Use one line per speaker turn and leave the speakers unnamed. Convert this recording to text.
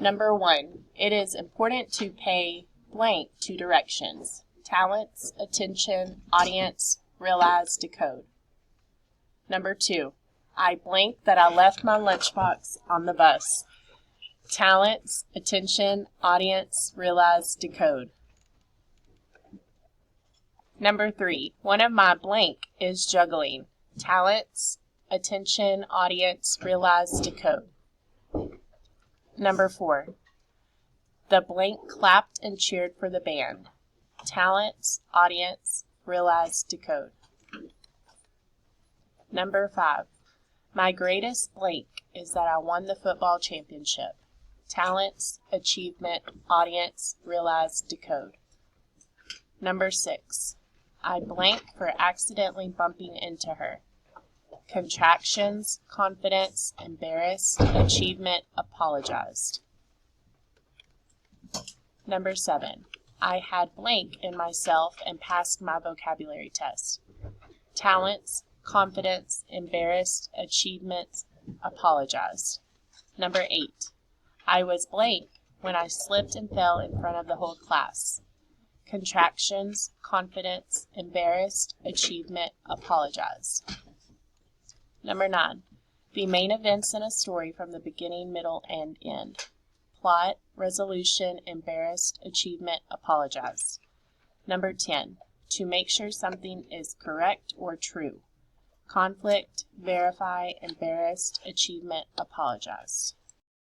Number 1, it is important to pay blank to directions. Talents, attention, audience, realize, decode. Number 2, I blank that I left my lunchbox on the bus. Talents, attention, audience, realize, decode. Number 3, one of my blank is juggling. Talents, attention, audience, realize, decode. Number 4, the blank clapped and cheered for the band. Talents, audience, realize, decode. Number 5, my greatest blank is that I won the football championship. Talents, achievement, audience, realize, decode. Number 6, I blank for accidentally bumping into her. Contractions, confidence, embarrassed, achievement, apologized. Number 7, I had blank in myself and passed my vocabulary test. Talents, confidence, embarrassed, achievement, apologized. Number 8, I was blank when I slipped and fell in front of the whole class. Contractions, confidence, embarrassed, achievement, apologized. Number 9, the main events in a story from the beginning, middle, and end. Plot, resolution, embarrassed, achievement, apologized. Number 10, to make sure something is correct or true. Conflict, verify, embarrassed, achievement, apologized.